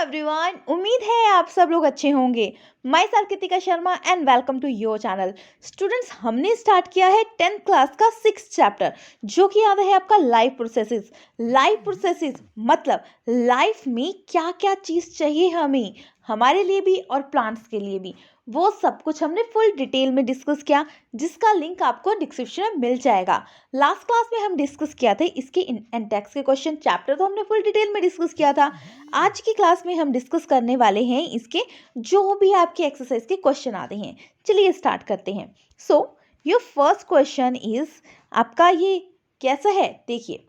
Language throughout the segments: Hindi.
एवरीवन, उम्मीद है आप सब लोग अच्छे होंगे। Myself Kritika Sharma and welcome to your channel. Students, हमने स्टार्ट किया है 10th क्लास का 6th चैप्टर, जो कि आता है आपका लाइफ प्रोसेसेस। लाइफ प्रोसेसेस मतलब लाइफ में क्या क्या चीज़ चाहिए हमें, हमारे लिए भी और प्लांट्स के लिए भी, वो सब कुछ हमने फुल डिटेल में डिस्कस किया, जिसका लिंक आपको डिस्क्रिप्शन में मिल जाएगा। लास्ट क्लास में हम डिस्कस किया था इसके इंटेक्स के क्वेश्चन, चैप्टर तो हमने फुल डिटेल में डिस्कस किया था। आज की क्लास में हम डिस्कस करने वाले हैं इसके जो भी आपके एक्सरसाइज के क्वेश्चन आते हैं। चलिए स्टार्ट करते हैं। So your first question is, आपका ये कैसा है, देखिए।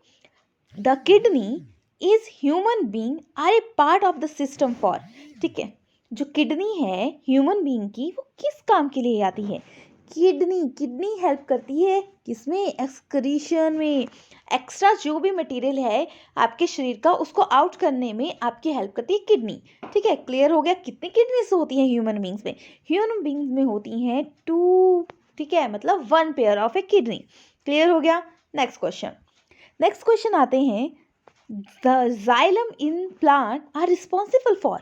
The kidney is human being are a part of the system for, ठीक है। जो किडनी है ह्यूमन बींग की, वो किस काम के लिए आती है? किडनी हेल्प करती है किसमें? एक्सक्रीशन में। एक्स्ट्रा जो भी मटेरियल है आपके शरीर का, उसको आउट करने में आपकी हेल्प करती है किडनी, ठीक है। क्लियर हो गया? कितनी किडनीज होती हैं ह्यूमन बींग्स में? ह्यूमन बींग्स में होती हैं 2, ठीक है, मतलब 1 pair of a kidney. Clear हो गया? नेक्स्ट क्वेश्चन आते हैं। The xylem in plant are responsible for.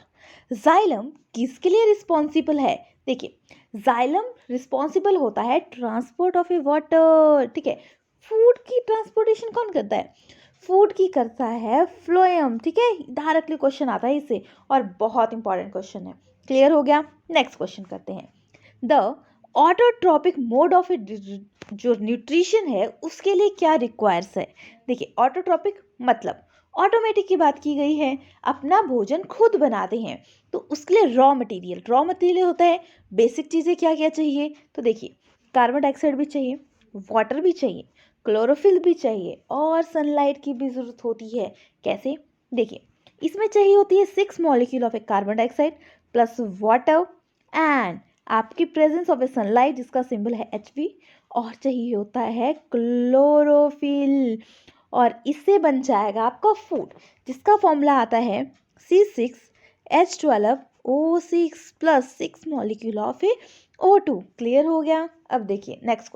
Xylem किसके लिए रिस्पॉन्सिबल है? देखिए, जाइलम रिस्पॉन्सिबल होता है ट्रांसपोर्ट ऑफ ए वाटर, ठीक है। फूड की ट्रांसपोर्टेशन कौन करता है? फूड की करता है फ्लोएम, ठीक है। डायरेक्टली क्वेश्चन आता है इससे, और बहुत इंपॉर्टेंट क्वेश्चन है। क्लियर हो गया? नेक्स्ट क्वेश्चन करते हैं। द ऑटोट्रॉपिक मोड ऑफ ए, जो न्यूट्रिशन है उसके लिए क्या रिक्वायर्स है? देखिए, ऑटोट्रॉपिक मतलब ऑटोमेटिक की बात की गई है, अपना भोजन खुद बनाते हैं, तो उसके लिए रॉ मटेरियल होता है। बेसिक चीज़ें क्या क्या चाहिए? तो देखिए, कार्बन डाइऑक्साइड भी चाहिए, वाटर भी चाहिए, क्लोरोफिल भी चाहिए, और सनलाइट की भी ज़रूरत होती है। कैसे? देखिए, इसमें चाहिए होती है 6 molecule of A carbon dioxide plus water and आपकी प्रेजेंस ऑफ ए सनलाइट, जिसका सिंबल है Hb, और चाहिए होता है क्लोरोफिल, और इससे बन जाएगा आपका फूड, जिसका फॉर्मूला आता है C6H12O6 plus 6 molecule of a O2। Clear हो गया? अब देखिए नेक्स्ट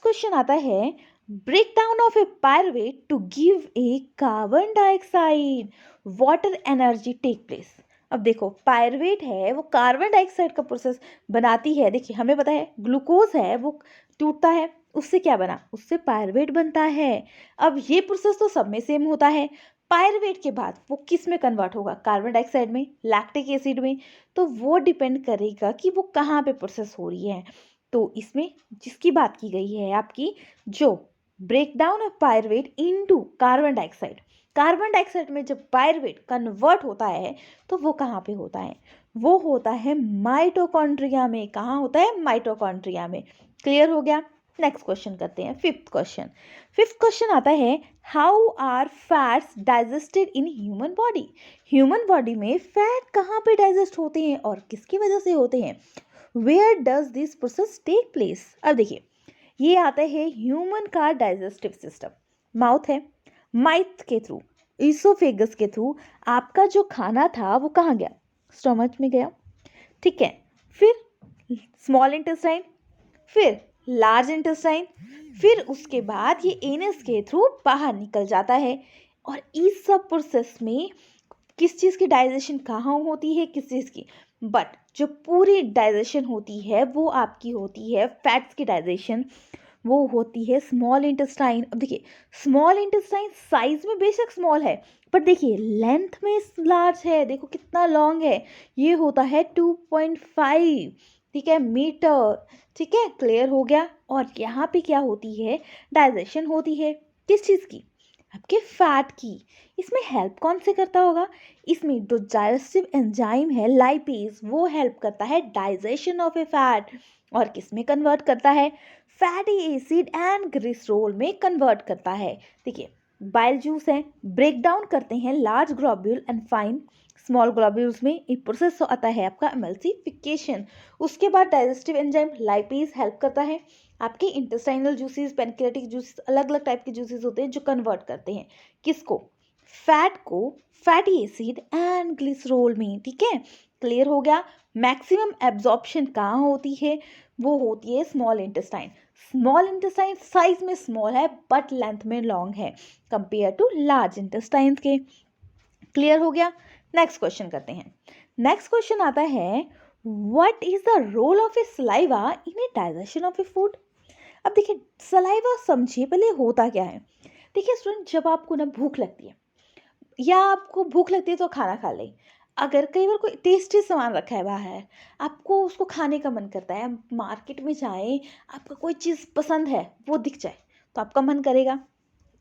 क्वेश्चन आता है। Break down of a pyruvate to give a carbon dioxide, water energy take place. अब देखो, पायरुवेट है वो कार्बन डाइऑक्साइड का प्रोसेस बनाती है। देखिए, हमें पता है ग्लूकोज है वो टूटता है, उससे क्या बना? उससे पायरुवेट बनता है। अब ये प्रोसेस तो सब में सेम होता है। पायरुवेट के बाद वो किस में कन्वर्ट होगा? कार्बन डाइऑक्साइड में, लैक्टिक एसिड में। तो वो डिपेंड करेगा कि वो कहाँ पे प्रोसेस हो रही है। तो इसमें जिसकी बात की गई है आपकी, जो break down of pyruvate into carbon dioxide में जब पायरुवेट कन्वर्ट होता है, तो वो कहाँ पे होता है? वो होता है माइटोकॉन्ड्रिया में। कहाँ होता है? माइटोकॉन्ड्रिया में। क्लियर हो गया? नेक्स्ट क्वेश्चन करते हैं, फिफ्थ क्वेश्चन आता है। How are fats digested in human body? Human body में फैट कहाँ पे डाइजेस्ट होते हैं और किसकी वजह से होते हैं? Where does this process take place? अब देखिए, ये आता है ह्यूमन का डाइजेस्टिव सिस्टम। माउथ है, माउथ के थ्रू, इसोफेगस के थ्रू आपका जो खाना था वो कहाँ गया? स्टमच में गया, ठीक है। फिर स्मॉल इंटेस्टाइन, फिर लार्ज इंटेस्टाइन, फिर उसके बाद ये एनस के थ्रू बाहर निकल जाता है। और इस सब प्रोसेस में किस चीज़ की डाइजेशन कहाँ होती है? किस चीज़ की? बट जो पूरी डाइजेशन होती है वो आपकी होती है, फैट्स की डाइजेशन वो होती है स्मॉल इंटेस्टाइन। अब देखिए, स्मॉल इंटेस्टाइन साइज में बेशक स्मॉल है, बट देखिए लेंथ में लार्ज है। देखो कितना लॉन्ग है, ये होता है 2.5, ठीक है, मीटर। ठीक है, क्लियर हो गया? और यहाँ पे क्या होती है? डाइजेशन होती है किस चीज़ की? आपके फैट की। इसमें हेल्प कौन से करता होगा? इसमें जो डाइजेस्टिव एंजाइम है लाइपेज, वो हेल्प करता है डाइजेशन ऑफ ए फैट। और किस में कन्वर्ट करता है? फैटी एसिड एंड ग्लिसरॉल में कन्वर्ट करता है। देखिए, बाइल जूस है, ब्रेक डाउन करते हैं large globule and fine small globules में। एक प्रोसेस आता है आपका एमल्सिफिकेशन। उसके बाद डाइजेस्टिव एंजाइम लाइपेज हेल्प करता है। आपके इंटेस्टाइनल जूसेस, पैनक्रियाटिक जूसेस, अलग अलग टाइप के जूसेस होते हैं जो कन्वर्ट करते हैं किसको? फैट को फैटी एसिड एंड ग्लिसरॉल में, ठीक है। क्लियर हो गया? मैक्सिमम एब्जॉर्प्शन कहाँ होती है? वो होती है small intestine. Small intestine size में स्मॉल है बट लेंथ में लॉन्ग है कंपेयर टू लार्ज इंटेस्टाइन के। क्लियर हो गया। नेक्स्ट क्वेश्चन करते हैं। नेक्स्ट क्वेश्चन आता है, what is the role of a saliva in a digestion of a food. अब देखिए सलाइवा समझिए पहले होता क्या है। देखिए स्टूडेंट, जब आपको ना भूख लगती है या आपको भूख लगती है तो खाना खा ले, अगर कई बार कोई टेस्टी सामान रखा है बाहर, आपको उसको खाने का मन करता है, आप मार्केट में जाएं, आपका कोई चीज़ पसंद है वो दिख जाए तो आपका मन करेगा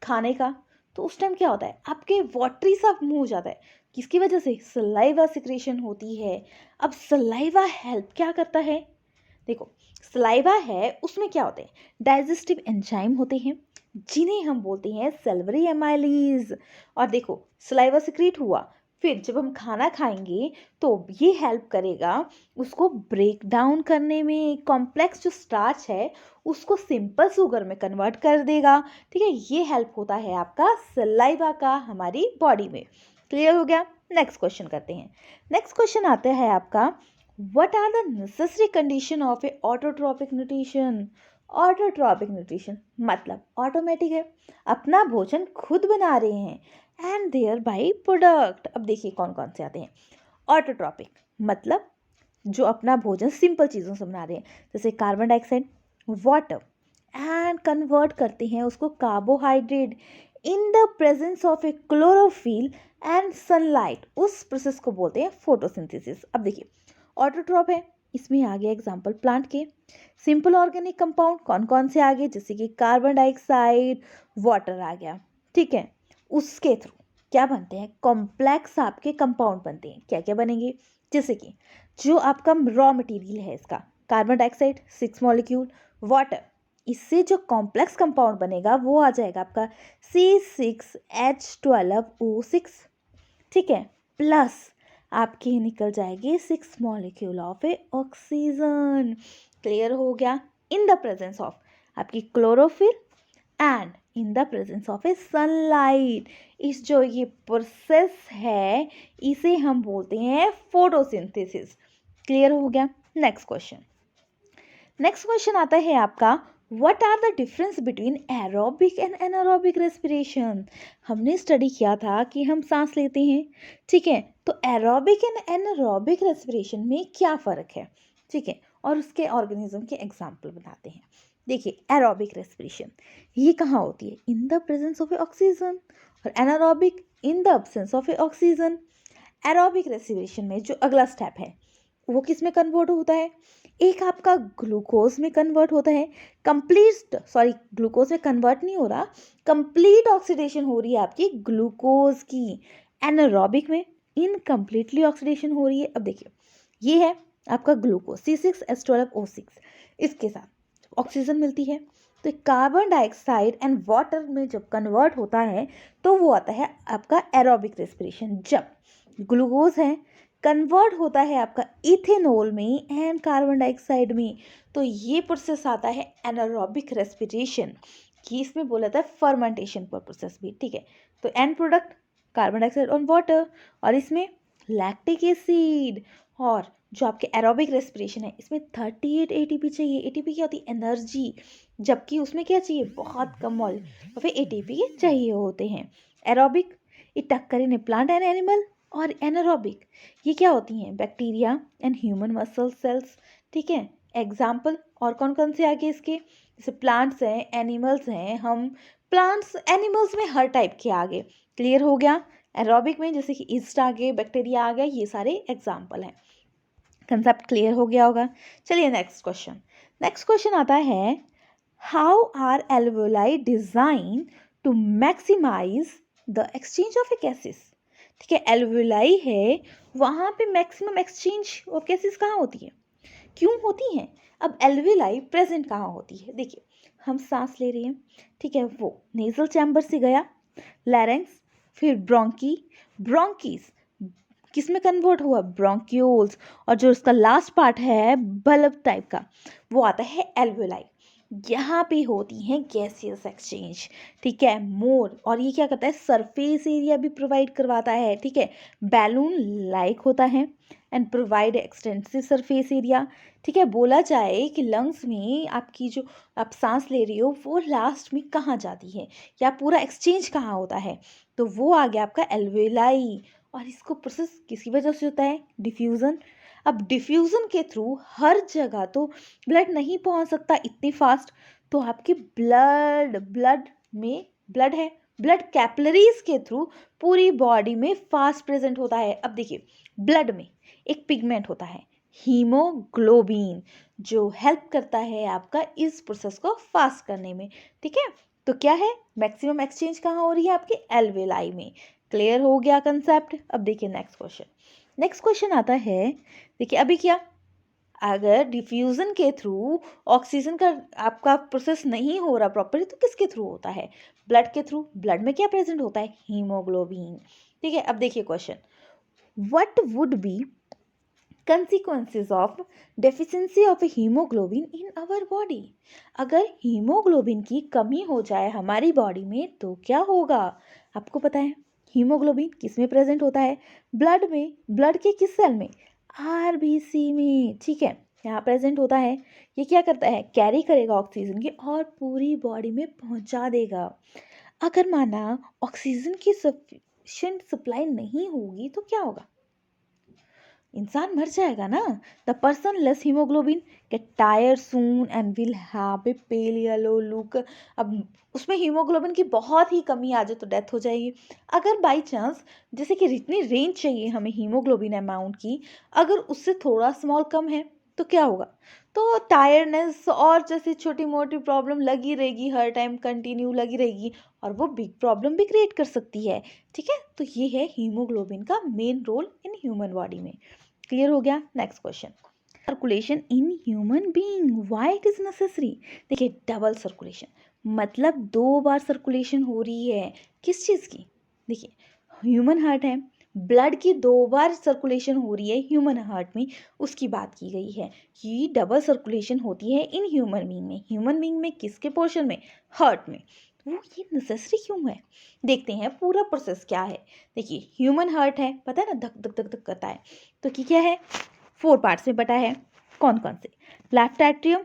खाने का। तो उस टाइम क्या होता है, आपके वाटरी सा मुंह हो जाता है, किसकी वजह से, सलाइवा सिक्रेशन होती है। अब सलाइवा हेल्प क्या करता है, देखो सलाइवा है उसमें क्या होते हैं, डाइजेस्टिव एंजाइम होते हैं जिन्हें हम बोलते हैं सल्वरी एमाइलीज। और देखो सलाइवा सिक्रीट हुआ, फिर जब हम खाना खाएंगे तो ये हेल्प करेगा उसको ब्रेक डाउन करने में, कॉम्प्लेक्स जो स्टार्च है उसको सिंपल शुगर में कन्वर्ट कर देगा। ठीक है, ये हेल्प होता है आपका सलाइवा का हमारी बॉडी में। क्लियर हो गया। नेक्स्ट क्वेश्चन करते हैं। नेक्स्ट क्वेश्चन आता है आपका, what are the necessary condition of a autotrophic nutrition। Autotrophic nutrition मतलब ऑटोमेटिक है, अपना भोजन खुद बना रहे हैं एंड देयर बाई प्रोडक्ट। अब देखिए कौन कौन से आते हैं। ऑटोट्रॉपिक मतलब जो अपना भोजन सिंपल चीज़ों से बना रहे हैं, जैसे carbon dioxide, water, and convert करते हैं उसको carbohydrate in the presence of A chlorophyll and sunlight. उस प्रोसेस को बोलते हैं फोटोसिंथेसिस। अब देखिए ऑटोट्रॉप है, इसमें आ गया एग्जाम्पल प्लांट के। सिंपल ऑर्गेनिक कंपाउंड कौन कौन से आ गए, जैसे कि कार्बन डाइऑक्साइड, वाटर आ गया। ठीक है, उसके थ्रू क्या बनते हैं, कॉम्प्लेक्स आपके कंपाउंड बनते हैं। क्या क्या बनेंगे, जैसे कि जो आपका रॉ मटेरियल है इसका कार्बन डाइऑक्साइड 6 मॉलिक्यूल, वाटर, इससे जो कॉम्प्लेक्स कंपाउंड बनेगा वो आ जाएगा आपका C6H12O6। ठीक है, प्लस आपकी निकल जाएगी 6 molecule of a oxygen. Clear हो गया। इन द प्रेजेंस ऑफ आपकी chlorophyll and in the presence of A sunlight. इस जो ये प्रोसेस है इसे हम बोलते हैं फोटोसिंथेसिस। क्लियर हो गया। Next question. नेक्स्ट क्वेश्चन आता है आपका, what are the difference between aerobic and anaerobic respiration. हमने स्टडी किया था कि हम सांस लेते हैं, ठीक है, तो एरोबिक एंड एनारोबिक रेस्पिरेशन में क्या फ़र्क है। ठीक है, और उसके ऑर्गेनिज्म के एग्जाम्पल बताते हैं। देखिए एरोबिक रेस्पिरेशन ये कहाँ होती है, in the presence of a oxygen, और anaerobic in the absence of a oxygen. Aerobic respiration में जो अगला स्टेप है वो किस में कन्वर्ट होता है, एक आपका ग्लूकोज में कन्वर्ट होता है, ग्लूकोज में कन्वर्ट नहीं हो रहा, कंप्लीट ऑक्सीडेशन हो रही है आपकी ग्लूकोज की। एनारोबिक में इनकम्प्लीटली ऑक्सीडेशन हो रही है। अब देखिए ये है आपका ग्लूकोज C6H12O6, इसके साथ ऑक्सीजन मिलती है, तो कार्बन डाइऑक्साइड एंड वाटर में जब कन्वर्ट होता है तो वो आता है आपका एरोबिक रेस्पिरेशन। जब ग्लूकोज है कन्वर्ट होता है आपका इथेनॉल में एंड कार्बन डाइऑक्साइड में, तो ये प्रोसेस आता है एनारोबिक रेस्पिरेशन कि इसमें बोला था फर्मेंटेशन पर प्रोसेस भी। ठीक है, तो एंड प्रोडक्ट कार्बन डाइऑक्साइड और वाटर, और इसमें लैक्टिक एसिड। और जो आपके एरोबिक रेस्पिरेशन है इसमें 38 ATP चाहिए। ATP क्या होती है, एनर्जी, जबकि उसमें क्या चाहिए, बहुत कम मॉलिक्यूल और फिर ATP चाहिए होते हैं। Aerobic it occur in A plant and animal, और एनारोबिक ये क्या होती हैं, bacteria and human muscle cells. ठीक है, एग्जाम्पल और कौन कौन से आगे इसके, जैसे प्लांट्स हैं, एनिमल्स हैं, हम प्लांट्स एनिमल्स में हर टाइप के आगे। क्लियर हो गया। एरोबिक में जैसे कि ईस्ट आ गए, बैक्टीरिया आ गए, ये सारे एग्जाम्पल हैं। कंसेप्ट क्लियर हो गया होगा। चलिए नेक्स्ट क्वेश्चन। नेक्स्ट क्वेश्चन आता है, how are alveoli design to maximise the exchange of a gases. ठीक है, एल्वेओलाई है वहाँ पे मैक्सिमम एक्सचेंज ऑफ गैसेस कहाँ होती है, क्यों होती हैं। अब एल्वेओलाई प्रेजेंट कहाँ होती है, देखिए हम सांस ले रहे हैं, ठीक है, वो नेजल चैम्बर से गया लैरेंक्स, फिर ब्रोंकीस किस में कन्वर्ट हुआ, ब्रोंक्यूल्स, और जो उसका लास्ट पार्ट है बल्ब टाइप का वो आता है एल्वेओलाई। यहाँ पे होती हैं गैसियस एक्सचेंज। ठीक है, मोर, और ये क्या करता है, सरफेस एरिया भी प्रोवाइड करवाता है। ठीक है, बैलून लाइक होता है and provide extensive surface area. ठीक है, बोला जाए कि लंग्स में आपकी जो आप सांस ले रही हो वो लास्ट में कहाँ जाती है या पूरा एक्सचेंज कहाँ होता है, तो वो आ गया आपका एल्वेओलाई। और इसको प्रोसेस किसकी वजह से होता है? डिफ्यूज़न। अब डिफ्यूज़न के थ्रू हर जगह तो ब्लड नहीं पहुंच सकता इतनी फास्ट, तो आपके ब्लड में ब्लड है, ब्लड कैपिलरीज के थ्रू पूरी बॉडी में फास्ट प्रेजेंट होता है। अब देखिए, ब्लड में एक पिगमेंट होता है हीमोग्लोबिन, जो हेल्प करता है आपका इस प्रोसेस को फास्ट करने में। ठीक है, तो क्या है, मैक्सिमम एक्सचेंज कहाँ हो रही है? आपके एल्वेलाई में। क्लियर हो गया कंसेप्ट? अब देखिए नेक्स्ट क्वेश्चन। नेक्स्ट क्वेश्चन आता है, देखिए अभी क्या, अगर डिफ्यूजन के थ्रू ऑक्सीजन का आपका प्रोसेस नहीं हो रहा प्रॉपरली, तो किसके थ्रू होता है? ब्लड के थ्रू। ब्लड में क्या प्रेजेंट होता है? हीमोग्लोबिन। ठीक है, अब देखिए question, what would be consequences of deficiency of hemoglobin in our body? अगर हीमोग्लोबिन की कमी हो जाए हमारी बॉडी में तो क्या होगा? आपको पता है हीमोग्लोबिन किस में प्रेजेंट होता है? ब्लड में। ब्लड के किस सेल में? आरबीसी में। ठीक है, यहाँ प्रेजेंट होता है। ये क्या करता है? कैरी करेगा ऑक्सीजन की और पूरी बॉडी में पहुंचा देगा। अगर माना ऑक्सीजन की सफिशिएंट सप्लाई नहीं होगी तो क्या होगा? इंसान मर जाएगा ना। The person less haemoglobin get tired soon and will have a pale yellow look. अब उसमें हीमोग्लोबिन की बहुत ही कमी आ जाए तो डेथ हो जाएगी। अगर बाई चांस, जैसे कि इतनी रेंज चाहिए हमें हीमोग्लोबिन अमाउंट की, अगर उससे थोड़ा स्मॉल कम है तो क्या होगा? तो टायर्डनेस और जैसे छोटी मोटी प्रॉब्लम लगी रहेगी, हर टाइम कंटिन्यू लगी रहेगी, और वो बिग प्रॉब्लम भी क्रिएट कर सकती है। ठीक है, तो ये है हीमोग्लोबिन का main role in human body में। क्लियर हो गया? Next question, circulation in human being, why it is necessary? देखिए, डबल सर्कुलेशन मतलब 2 बार सर्कुलेशन हो रही है। किस चीज़ की? देखिए, ह्यूमन हार्ट है, ब्लड की 2 बार सर्कुलेशन हो रही है ह्यूमन हार्ट में, उसकी बात की गई है कि डबल सर्कुलेशन होती है इन ह्यूमन बीइंग में। ह्यूमन बीइंग में किसके पोर्शन में? हार्ट में। वो ये नेसेसरी क्यों है? देखते हैं पूरा प्रोसेस क्या है। देखिए, ह्यूमन हार्ट है, पता है ना, धक धक धक धक करता है। तो क्या है? 4 पार्ट्स में बटा है। कौन कौन से? Left atrium,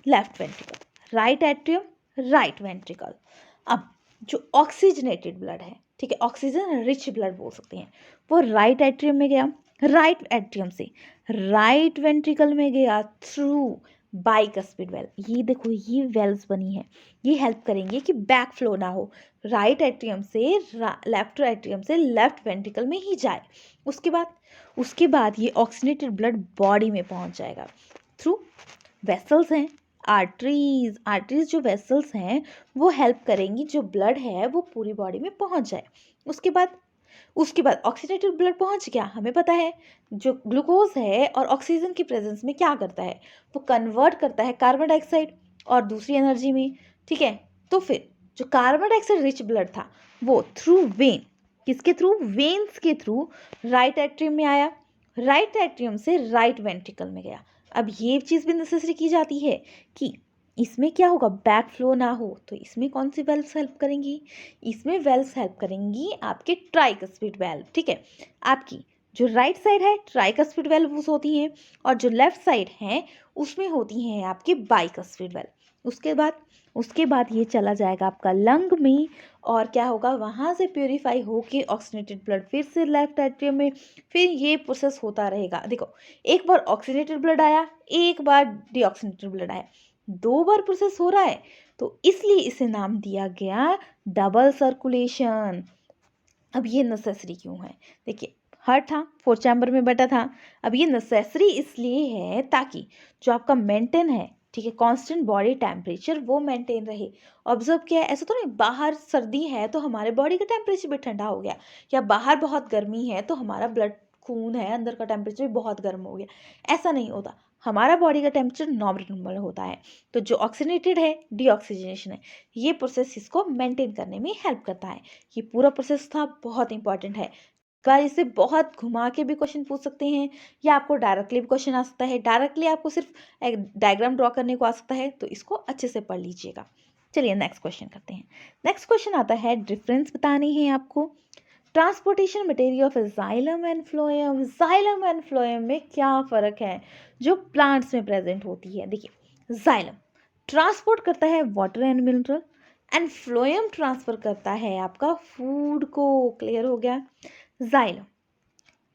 left ventricle, right atrium, right ventricle. अब जो ऑक्सीजनेटेड ब्लड है, ठीक है, ऑक्सीजन रिच ब्लड बोल सकते हैं, वो राइट एट्रियम में गया, राइट एट्रियम से राइट वेंट्रिकल में गया थ्रू बाइकस्पिड वेल। ये देखो, ये वेल्स बनी है, ये हेल्प करेंगे कि बैक फ्लो ना हो, राइट एट्रियम से लेफ्ट एट्रियम से लेफ्ट वेंट्रिकल में ही जाए। उसके बाद ये ऑक्सीजनेटेड ब्लड बॉडी में पहुंच जाएगा थ्रू वेसल्स हैं, आर्टरीज जो वेसल्स हैं वो हेल्प करेंगी जो ब्लड है वो पूरी बॉडी में पहुंच जाए। उसके बाद ऑक्सीडेटेड ब्लड पहुंच गया, हमें पता है जो ग्लूकोज है और ऑक्सीजन की प्रेजेंस में क्या करता है, वो कन्वर्ट करता है कार्बन डाइऑक्साइड और दूसरी एनर्जी में। ठीक है, तो फिर जो कार्बन डाइऑक्साइड रिच ब्लड था वो थ्रू वेन, किसके थ्रू? वेन्स के थ्रू राइट एट्रियम में आया, राइट एट्रियम से राइट वेंट्रिकल में गया। अब ये चीज़ भी नेसेसरी की जाती है कि इसमें क्या होगा, बैक फ्लो ना हो, तो इसमें कौन सी वेल्व्स हेल्प करेंगी? इसमें वेल्व्स हेल्प करेंगी आपके ट्राइकस्पिड वेल्व। ठीक है, आपकी जो राइट साइड है ट्राइकस्पिड वेल्व्स होती हैं, और जो लेफ्ट साइड है उसमें होती हैं आपकी बाइकस्पिड वेल्व। उसके बाद ये चला जाएगा आपका लंग में, और क्या होगा, वहाँ से प्योरीफाई होके ऑक्सीजनेटेड ब्लड फिर से लेफ्ट एट्रियम में, फिर ये प्रोसेस होता रहेगा। देखो, एक बार ऑक्सीजनेटेड ब्लड आया, एक बार डीऑक्सीजनेटेड ब्लड आया, 2 बार प्रोसेस हो रहा है, तो इसलिए इसे नाम दिया गया डबल सर्कुलेशन। अब ये नेसेसरी क्यों है? देखिए, हार्ट था, 4 चैम्बर में बटा था। अब ये नेसेसरी इसलिए है ताकि जो आपका मेंटेन है, ठीक है, कांस्टेंट बॉडी टेम्परेचर वो मेंटेन रहे। ऑब्जर्व किया है, ऐसा तो नहीं बाहर सर्दी है तो हमारे बॉडी का टेम्परेचर भी ठंडा हो गया, या बाहर बहुत गर्मी है तो हमारा ब्लड खून है अंदर का टेम्परेचर भी बहुत गर्म हो गया। ऐसा नहीं होता, हमारा बॉडी का टेम्परेचर नॉर्मल होता है। तो जो ऑक्सीनेटेड है, डीऑक्सीजनेशन है, ये प्रोसेस इसको मेंटेन करने में हेल्प करता है। ये पूरा प्रोसेस था, बहुत इंपॉर्टेंट है। कई इसे बहुत घुमा के भी क्वेश्चन पूछ सकते हैं, या आपको डायरेक्टली भी क्वेश्चन आ सकता है। डायरेक्टली आपको सिर्फ एक डायग्राम ड्रॉ करने को आ सकता है, तो इसको अच्छे से पढ़ लीजिएगा। चलिए नेक्स्ट क्वेश्चन करते हैं। नेक्स्ट क्वेश्चन आता है, डिफरेंस बतानी है आपको, transportation material of xylem and phloem. Xylem and phloem में क्या फ़र्क है जो प्लांट्स में प्रेजेंट होती है? देखिए, जाइलम ट्रांसपोर्ट करता है water and mineral, phloem transfer करता है आपका फूड को। क्लियर हो गया? जाइलम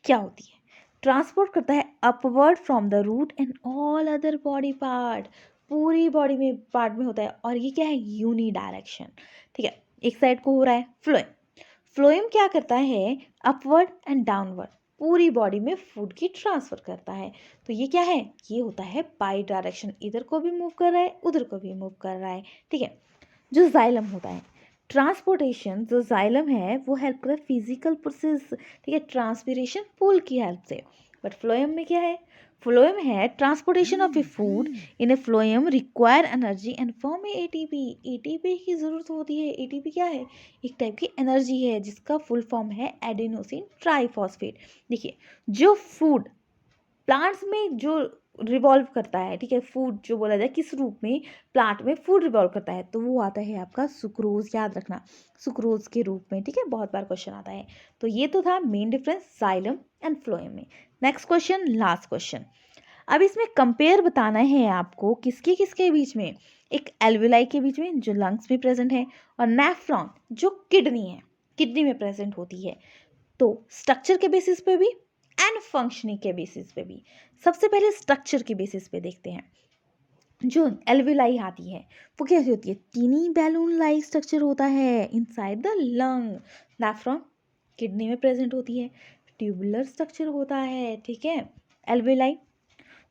क्या होती है? ट्रांसपोर्ट करता है upward from the root and all other body part, पूरी बॉडी में पार्ट में होता है, और ये क्या है? Uni direction. ठीक है, एक साइड को हो रहा है फ्लोएम। फ्लोएम क्या करता है? अपवर्ड एंड डाउनवर्ड पूरी बॉडी में फूड की ट्रांसफर करता है। तो ये क्या है? ये होता है बाई डायरेक्शन, इधर को भी मूव कर रहा है, उधर को भी मूव कर रहा है। ठीक है, जो जाइलम होता है, ट्रांसपोर्टेशन जो जाइलम है वो हेल्प करता है फिजिकल प्रोसेस, ठीक है, ट्रांसपिरेशन पूल की हेल्प से। बट फ्लोएम में क्या है? फ्लोएम है transportation of a food in A phloem require energy and form A ATP. ATP की ज़रूरत होती है। एटीपी क्या है? एक टाइप की एनर्जी है जिसका फुल फॉर्म है एडेनोसिन ट्राइफॉस्फेट। देखिए, जो फूड प्लांट्स में जो रिवॉल्व करता है, ठीक है, फूड जो बोला जाए किस रूप में प्लांट में फूड रिवॉल्व करता है, तो वो आता है आपका सुक्रोज। याद रखना, सुक्रोज के रूप में। ठीक है, बहुत बार क्वेश्चन आता है। तो ये तो था main difference xylem and phloem में। Next question, last question. अब इसमें कंपेयर बताना है आपको किसके किसके बीच में? एक एल्वेलाई के बीच में जो लंग्स में प्रेजेंट है, और नेफ्रॉन जो किडनी है, किडनी में प्रेजेंट होती है। तो स्ट्रक्चर के बेसिस पे भी एंड फंक्शनिंग के बेसिस पे भी। सबसे पहले स्ट्रक्चर के बेसिस पे देखते हैं। जो एल्वेलाई आती है वो कैसी होती है? टीनी बैलून लाइक स्ट्रक्चर होता है inside the lung. Nephron kidney में प्रेजेंट होती है, ट्यूबुलर स्ट्रक्चर होता है। ठीक है, एल्वेलाई,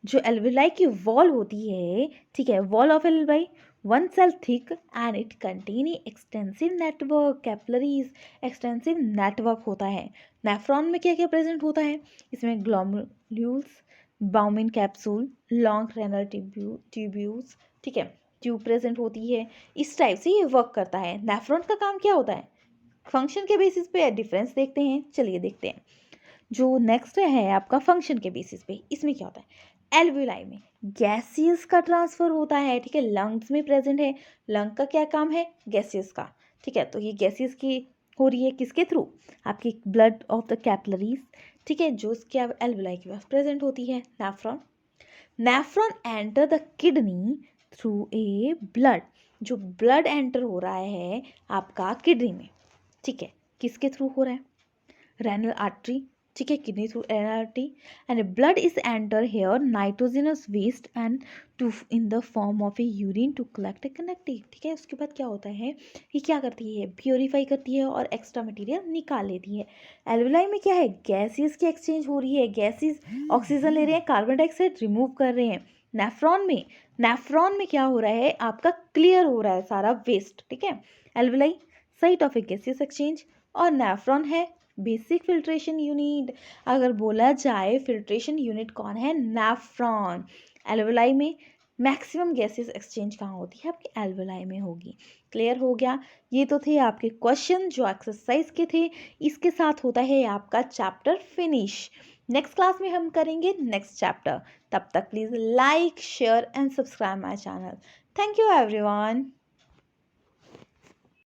जो एल्वेलाई की वॉल होती है, ठीक है, wall of alveoli one cell thick and it contain extensive network capillaries, extensive network होता है। नेफ्रॉन में क्या क्या प्रेजेंट होता है? इसमें ग्लोमेरुल्स, बाउमिन कैप्सूल, लॉन्ग रेनल ट्यूब्यूल्स, ठीक है, ट्यूब प्रेजेंट होती है। इस टाइप से ये वर्क करता है। नेफ्रॉन का काम क्या होता है? फंक्शन के बेसिस पे डिफरेंस देखते हैं, चलिए देखते हैं। जो नेक्स्ट है आपका फंक्शन के बेसिस पे, इसमें क्या होता है? एल्वेलाई में गैसियस का ट्रांसफर होता है। ठीक है, लंग्स में प्रेजेंट है, लंग का क्या काम है? गैसियस का। ठीक है, तो ये गैसियस की हो रही है किसके थ्रू? आपकी ब्लड ऑफ द कैपिलरीज। ठीक है, जो उसके एल्वेलाई के पास प्रेजेंट होती है। Nephron, nephron enter the kidney through a blood, जो ब्लड एंटर हो रहा है आपका किडनी में। ठीक है, किसके थ्रू हो रहा है? Renal artery. ठीक है, kidney through renal artery, and blood is enter here nitrogenous waste and to in the form of a urine to collect a connective. ठीक है, उसके बाद क्या होता है? ये क्या करती है? प्योरीफाई करती है और एक्स्ट्रा मटेरियल निकाल लेती है। एल्वेलाई में क्या है? गैसेस की एक्सचेंज हो रही है, गैसेस ऑक्सीजन ले रहे हैं, कार्बन डाइऑक्साइड रिमूव कर रहे हैं। नेफ्रॉन में क्या हो रहा है? आपका क्लियर हो रहा है सारा वेस्ट। ठीक है, alveoli site of A gaseous exchange, और नेफ्रॉन है बेसिक फिल्ट्रेशन यूनिट। अगर बोला जाए फिल्ट्रेशन यूनिट कौन है? नेफ्रॉन। एल्वेलाई में मैक्सिमम गैसेस एक्सचेंज कहाँ होती है? आपके एल्वेलाई में होगी। क्लियर हो गया? ये तो थे आपके क्वेश्चन जो एक्सरसाइज के थे। इसके साथ होता है आपका चैप्टर फिनिश। नेक्स्ट क्लास में हम करेंगे नेक्स्ट चैप्टर। तब तक please like, share and subscribe my channel. Thank you everyone.